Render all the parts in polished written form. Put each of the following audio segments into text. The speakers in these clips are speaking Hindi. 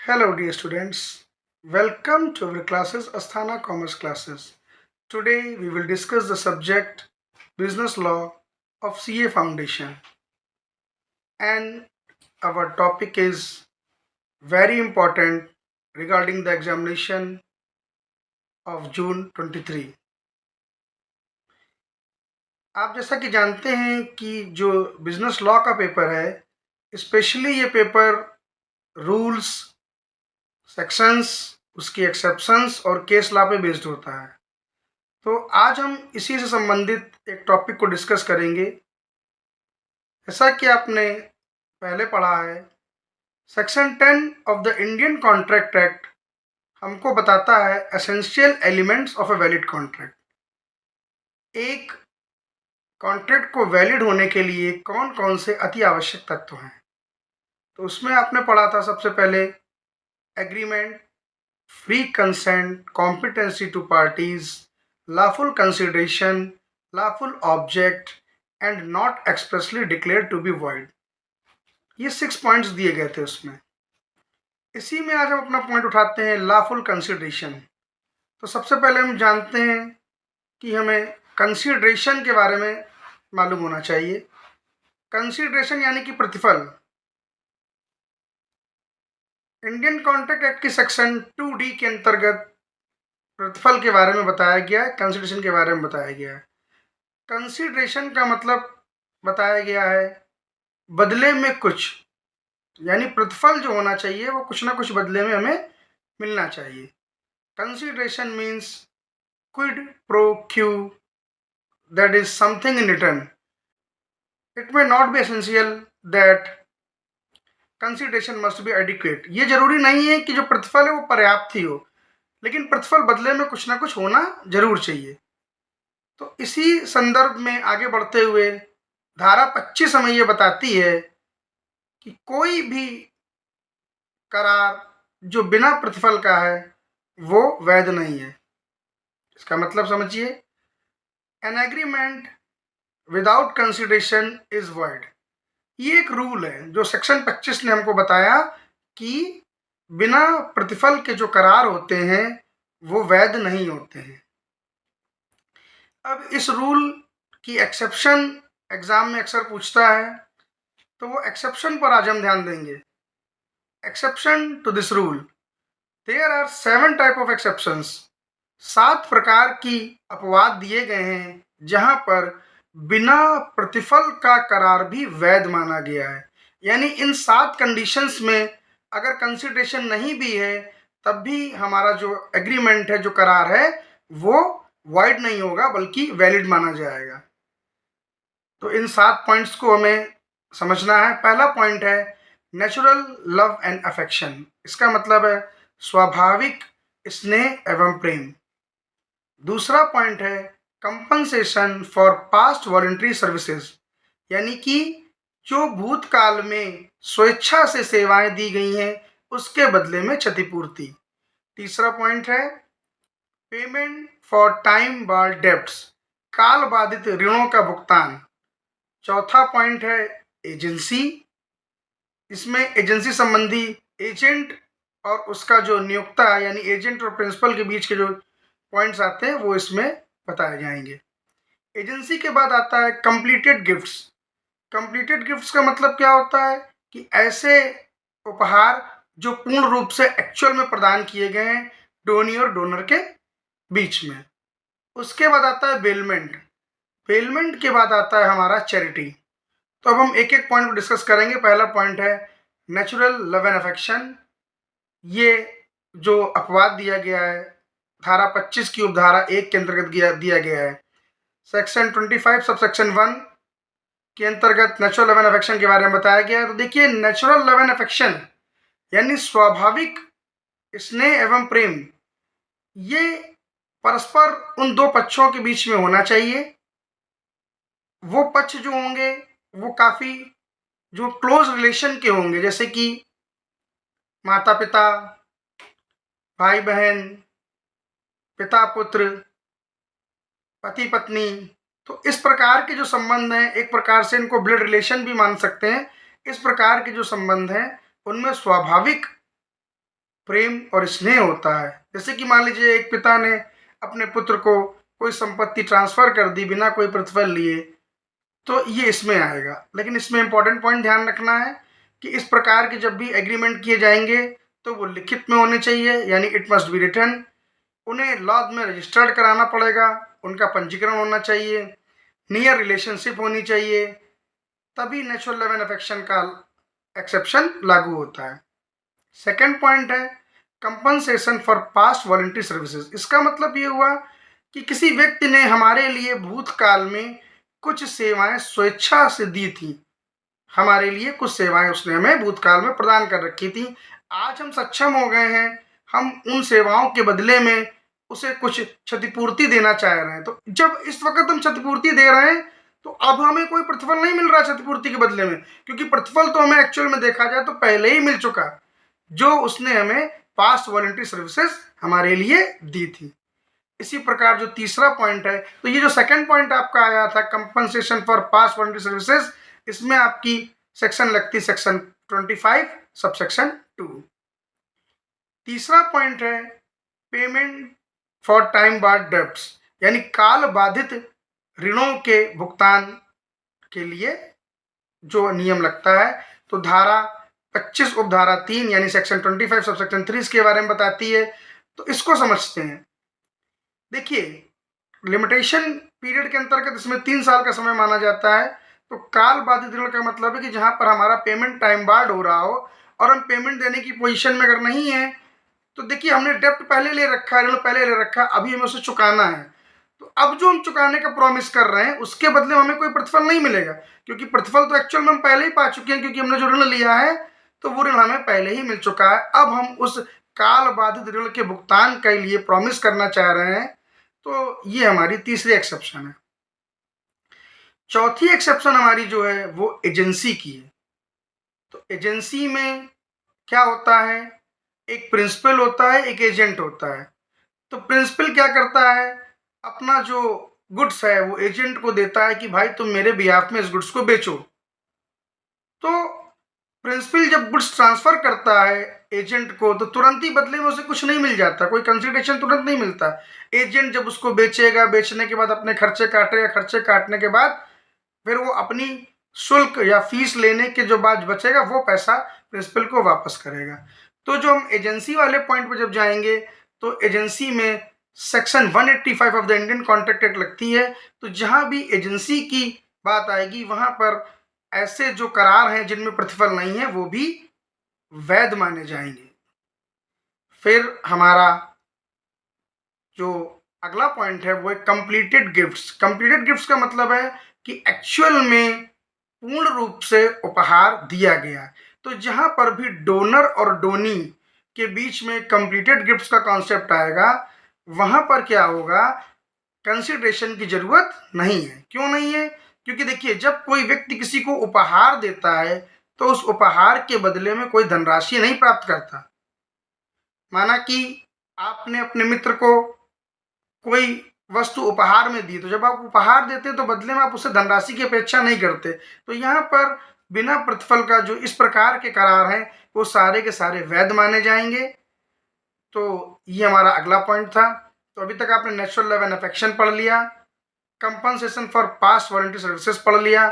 Hello, dear students. Welcome to our classes, Asthana Commerce classes. Today, we will discuss the subject Business Law of CA Foundation, and our topic is very important regarding the examination of June 23. आप जैसा कि जानते हैं कि जो बिजनेस लॉ का पेपर है, स्पेशली ये पेपर रूल्स, सेक्शंस, उसकी एक्सेप्शंस और केस लॉ पे बेस्ड होता है। तो आज हम इसी से संबंधित एक टॉपिक को डिस्कस करेंगे। जैसा कि आपने पहले पढ़ा है, section 10 of the Indian contract act हमको बताता है essential elements of a valid contract. एक कॉन्ट्रैक्ट को वैलिड होने के लिए कौन कौन से अति आवश्यक तत्व हैं। तो उसमें आपने पढ़ा था सबसे पहले agreement, free consent, competency to parties, lawful consideration, lawful object and not expressly declared to be void। ये 6 पॉइंट्स दिए गए थे उसमें। इसी में आज हम अपना पॉइंट उठाते हैं lawful consideration। तो सबसे पहले हम जानते हैं कि हमें कंसिडरेशन के बारे में मालूम होना चाहिए। कंसिडरेशन यानी कि प्रतिफल। इंडियन कॉन्ट्रैक्ट एक्ट की सेक्शन 2D के अंतर्गत प्रतिफल के बारे में बताया गया है, कंसिडरेशन के बारे में बताया गया है। कंसिडरेशन का मतलब बताया गया है बदले में कुछ, यानी प्रतिफल जो होना चाहिए वो कुछ ना कुछ बदले में हमें मिलना चाहिए। Consideration means quid pro Q, that is something in return. It may not be essential that consideration must be adequate. ये जरूरी नहीं है कि जो प्रतिफल है वो पर्याप्त ही हो, लेकिन प्रतिफल बदले में कुछ ना कुछ होना जरूर चाहिए। तो इसी संदर्भ में आगे बढ़ते हुए धारा 25 हमें ये बताती है कि कोई भी करार जो बिना प्रतिफल का है वो वैध नहीं है। इसका मतलब समझिए, N agreement without consideration is void. ये एक रूल है जो सेक्शन 25 ने हमको बताया कि बिना प्रतिफल के जो करार होते हैं वो वैध नहीं होते हैं। अब इस रूल की एक्सेप्शन एग्जाम में अक्सर पूछता है, तो वो एक्सेप्शन पर आज हम ध्यान देंगे। Exception to this rule, there are 7 type of exceptions. 7 प्रकार की अपवाद दिए गए हैं जहां पर बिना प्रतिफल का करार भी वैध माना गया है। यानी इन 7 कंडीशंस में अगर कंसिडरेशन नहीं भी है तब भी हमारा जो एग्रीमेंट है, जो करार है, वो वॉइड नहीं होगा बल्कि वैलिड माना जाएगा। तो इन 7 पॉइंट्स को हमें समझना है। पहला पॉइंट है नेचुरल लव एंड अफेक्शन। इसका मतलब है स्वाभाविक स्नेह एवं प्रेम। दूसरा पॉइंट है compensation for past voluntary services, यानी कि जो भूतकाल में स्वेच्छा से सेवाएं दी गई हैं उसके बदले में क्षतिपूर्ति। तीसरा पॉइंट है payment for time barred debts, काल बाधित ऋणों का भुगतान। चौथा पॉइंट है एजेंसी। इसमें एजेंसी संबंधी एजेंट और उसका जो नियोक्ता यानी एजेंट और प्रिंसिपल के बीच के जो पॉइंट्स आते हैं वो इसमें बताए जाएंगे। एजेंसी के बाद आता है कंप्लीटेड गिफ्ट्स। कंप्लीटेड गिफ्ट्स का मतलब क्या होता है कि ऐसे उपहार जो पूर्ण रूप से एक्चुअल में प्रदान किए गए हैं डोनी और डोनर के बीच में। उसके बाद आता है बेलमेंट। बेलमेंट के बाद आता है हमारा चैरिटी। तो अब हम एक एक पॉइंट को डिस्कस करेंगे। पहला पॉइंट है नेचुरल लव एंड अफेक्शन। ये जो अपवाद दिया गया है धारा 25 की उपधारा 1 के अंतर्गत दिया गया है। सेक्शन 25 सब सेक्शन 1 के अंतर्गत नेचुरल लव एंड अफेक्शन के बारे में बताया गया है। तो देखिए, नेचुरल लव एंड अफेक्शन यानी स्वाभाविक स्नेह एवं प्रेम, ये परस्पर उन दो पक्षों के बीच में होना चाहिए। वो पक्ष जो होंगे वो काफी जो क्लोज रिलेशन के होंगे, जैसे कि माता पिता, भाई बहन, पिता पुत्र, पति पत्नी। तो इस प्रकार के जो संबंध हैं, एक प्रकार से इनको ब्लड रिलेशन भी मान सकते हैं। इस प्रकार के जो संबंध हैं उनमें स्वाभाविक प्रेम और स्नेह होता है। जैसे कि मान लीजिए एक पिता ने अपने पुत्र को कोई संपत्ति ट्रांसफ़र कर दी बिना कोई प्रतिफल लिए, तो ये इसमें आएगा। लेकिन इसमें इम्पोर्टेंट पॉइंट ध्यान रखना है कि इस प्रकार के जब भी एग्रीमेंट किए जाएंगे तो वो लिखित में होने चाहिए, यानी इट मस्ट बी रिटन। उन्हें लॉ में रजिस्टर्ड कराना पड़ेगा, उनका पंजीकरण होना चाहिए, नियर रिलेशनशिप होनी चाहिए, तभी नेचुरल लव एंड अफेक्शन का एक्सेप्शन लागू होता है। सेकंड पॉइंट है compensation for past voluntary services. इसका मतलब ये हुआ कि किसी व्यक्ति ने हमारे लिए भूतकाल में कुछ सेवाएं स्वेच्छा से दी थी, हमारे लिए कुछ सेवाएं उसने हमें भूतकाल में प्रदान कर रखी थी। आज हम सक्षम हो गए हैं, हम उन सेवाओं के बदले में उसे कुछ क्षतिपूर्ति देना चाह रहे हैं। तो जब इस वक्त हम क्षतिपूर्ति दे रहे हैं तो अब हमें कोई प्रतिफल नहीं मिल रहा क्षतिपूर्ति के बदले में, क्योंकि प्रतिफल तो हमें एक्चुअल में देखा जाए तो पहले ही मिल चुका, जो उसने हमें पास्ट वॉलंटरी सर्विसेज हमारे लिए दी थी। इसी प्रकार जो तीसरा पॉइंट है, तो ये जो सेकंड पॉइंट आपका आया था compensation for past voluntary services, इसमें आपकी सेक्शन लगती सेक्शन 25 सबसेक्शन 2। तीसरा पॉइंट है payment for time barred debts, यानी काल बाधित ऋणों के भुगतान के लिए जो नियम लगता है। तो धारा 25 उपधारा 3 यानी सेक्शन 25 सबसेक्शन 3 इसके बारे में बताती है। तो इसको समझते हैं। देखिए लिमिटेशन पीरियड के अंतर्गत इसमें 3 साल का समय माना जाता है। तो काल बाधित ऋण का मतलब है कि जहां पर हमारा पेमेंट टाइम बार्ड हो रहा हो और हम पेमेंट देने की पोजीशन में अगर नहीं है, तो देखिए हमने डेप्ट पहले ले रखा है, ऋण पहले ले रखा है, अभी हमें उसे चुकाना है। तो अब जो हम चुकाने का प्रॉमिस कर रहे हैं उसके बदले में हमें कोई प्रतिफल नहीं मिलेगा, क्योंकि प्रतिफल तो एक्चुअल में हम पहले ही पा चुके हैं, क्योंकि हमने जो ऋण लिया है तो वो ऋण हमें पहले ही मिल चुका है। अब हम उस काल बाधित ऋण के भुगतान के लिए प्रॉमिस करना चाह रहे हैं। तो ये हमारी तीसरी एक्सेप्शन है। चौथी एक्सेप्शन हमारी जो है वो एजेंसी की है। तो एजेंसी में क्या होता है, एक प्रिंसिपल होता है, एक एजेंट होता है। तो प्रिंसिपल क्या करता है, अपना जो गुड्स है वो एजेंट को देता है कि भाई तुम मेरे बिहाफ में इस गुड्स को बेचो। तो प्रिंसिपल जब गुड्स ट्रांसफर करता है एजेंट को तो तुरंत ही बदले में उसे कुछ नहीं मिल जाता, कोई कंसिडरेशन तुरंत नहीं मिलता। एजेंट जब उसको बेचेगा, बेचने के बाद अपने खर्चे काटेगा, खर्चे काटने के बाद फिर वो अपनी शुल्क या फीस लेने के जो बाद बचेगा वो पैसा प्रिंसिपल को वापस करेगा। तो जो हम एजेंसी वाले पॉइंट पर जब जाएंगे तो एजेंसी में section 185 of the Indian contract act लगती है। तो जहां भी एजेंसी की बात आएगी वहां पर ऐसे जो करार हैं जिनमें प्रतिफल नहीं है वो भी वैध माने जाएंगे। फिर हमारा जो अगला पॉइंट है वो है कंप्लीटेड गिफ्ट्स। कंप्लीटेड गिफ्ट्स का मतलब है कि एक्चुअल में पूर्ण रूप से उपहार दिया गया। तो जहां पर भी डोनर और डोनी के बीच में कंप्लीटेड गिफ्ट्स का कॉन्सेप्ट आएगा, वहां पर क्या होगा, कंसिडरेशन की जरूरत नहीं है। क्यों नहीं है, क्योंकि देखिए जब कोई व्यक्ति किसी को उपहार देता है तो उस उपहार के बदले में कोई धनराशि नहीं प्राप्त करता। माना कि आपने अपने मित्र को कोई वस्तु उपहार में दी, तो जब आप उपहार देते हैं तो बदले में आप उससे धनराशि की अपेक्षा नहीं करते। तो यहाँ पर बिना प्रतिफल का जो इस प्रकार के करार हैं वो सारे के सारे वैध माने जाएंगे। तो ये हमारा अगला पॉइंट था। तो अभी तक आपने नेचुरल लव एंड अफेक्शन पढ़ लिया, compensation for past voluntary services पढ़ लिया,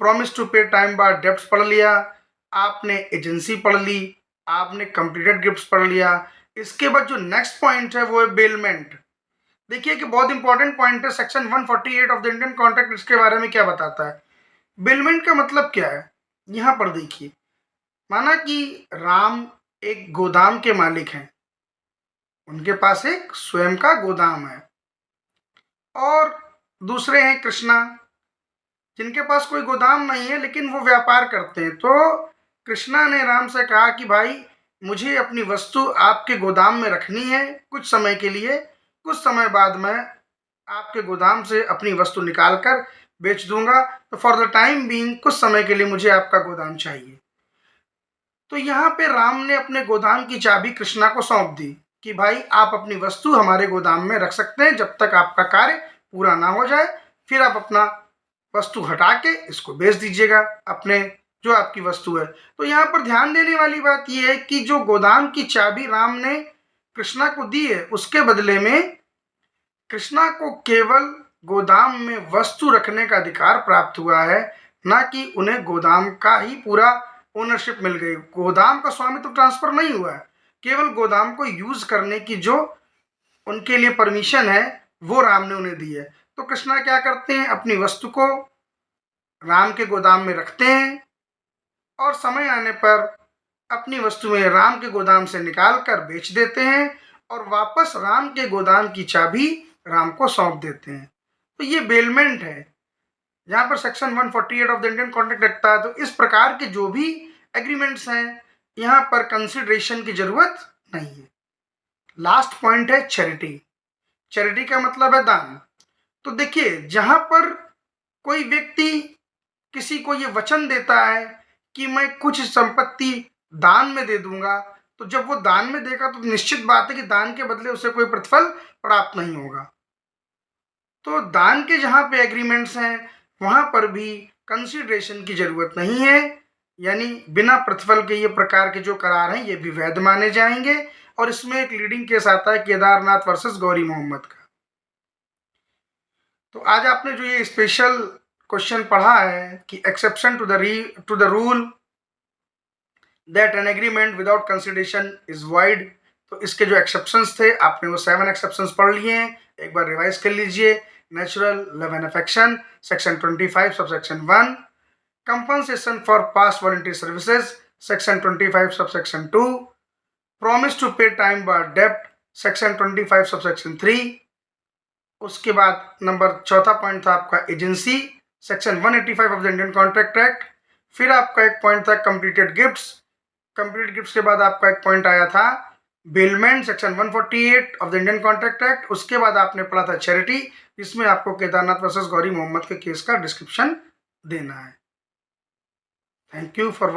promise to pay time barred debts पढ़ लिया, आपने एजेंसी पढ़ ली, आपने कंप्लीटेड गिफ्ट्स पढ़ लिया। इसके बाद जो नेक्स्ट पॉइंट है वो है बेलमेंट। देखिए कि बहुत इंपॉर्टेंट पॉइंट है, section 148 of the Indian contract इसके बारे में क्या बताता है। बेलमेंट का मतलब क्या है, यहाँ पर देखिए, माना कि राम एक गोदाम के मालिक हैं, उनके पास एक स्वयं का गोदाम है, और दूसरे हैं कृष्णा जिनके पास कोई गोदाम नहीं है लेकिन वो व्यापार करते हैं। तो कृष्णा ने राम से कहा कि भाई मुझे अपनी वस्तु आपके गोदाम में रखनी है कुछ समय के लिए, कुछ समय बाद मैं आपके गोदाम से अपनी वस्तु निकाल कर बेच दूंगा। तो फॉर द टाइम बीइंग कुछ समय के लिए मुझे आपका गोदाम चाहिए। तो यहाँ पे राम ने अपने गोदाम की चाबी कृष्णा को सौंप दी कि भाई आप अपनी वस्तु हमारे गोदाम में रख सकते हैं जब तक आपका कार्य पूरा ना हो जाए, फिर आप अपना वस्तु हटा के इसको बेच दीजिएगा अपने जो आपकी वस्तु है। तो यहाँ पर ध्यान देने वाली बात यह है कि जो गोदाम की चाबी राम ने कृष्णा को दी है, उसके बदले में कृष्णा को केवल गोदाम में वस्तु रखने का अधिकार प्राप्त हुआ है, ना कि उन्हें गोदाम का ही पूरा ओनरशिप मिल गई। गोदाम का स्वामित्व ट्रांसफर नहीं हुआ है, केवल गोदाम को यूज करने की जो उनके लिए परमिशन है वो राम ने उन्हें दी है। तो कृष्णा क्या करते हैं, अपनी वस्तु को राम के गोदाम में रखते हैं और समय आने पर अपनी वस्तुएं राम के गोदाम से निकाल कर बेच देते हैं और वापस राम के गोदाम की चाबी राम को सौंप देते हैं। तो ये बेलमेंट है, यहाँ पर section 148 of the Indian contract लगता है। तो इस प्रकार के जो भी एग्रीमेंट्स हैं, यहाँ पर कंसिडरेशन की जरूरत नहीं है। लास्ट पॉइंट है चैरिटी। चैरिटी का मतलब है दान। तो देखिए, जहां पर कोई व्यक्ति किसी को ये वचन देता है कि मैं कुछ संपत्ति दान में दे दूंगा, तो जब वो दान में देगा तो निश्चित बात है कि दान के बदले उसे कोई प्रतिफल प्राप्त नहीं होगा। तो दान के जहां पे एग्रीमेंट्स हैं, वहां पर भी कंसिडरेशन की जरूरत नहीं है, यानी बिना प्रतिफल के ये प्रकार के जो करार हैं ये भी वैध माने जाएंगे। और इसमें एक लीडिंग केस आता है केदारनाथ वर्सेस गौरी मोहम्मद का। तो आज आपने जो ये स्पेशल क्वेश्चन पढ़ा है कि exception to the rule that an agreement without consideration is void, तो इसके जो एक्सेप्शंस थे आपने वो 7 एक्सेप्शंस पढ़ लिए हैं, एक बार रिवाइज कर लीजिए। Natural love and affection, section 25 subsection 1। Compensation for past voluntary services, section 25 subsection 2। Promise to pay time barred डेप्ट, सेक्शन 25 सबसेक्शन 3। उसके बाद नंबर चौथा पॉइंट था आपका agency, section 185 of the Indian contract act. फिर आपका एक पॉइंट था कंप्लीटेड गिफ्ट्स। कंप्लीट गिफ्ट्स के बाद आपका एक पॉइंट आया था bailment, section 148 of the Indian contract act. उसके बाद आपने पढ़ा था चैरिटी, जिसमें आपको केदारनाथ वर्सेस गौरी मोहम्मद के केस का डिस्क्रिप्शन देना है। Thank you for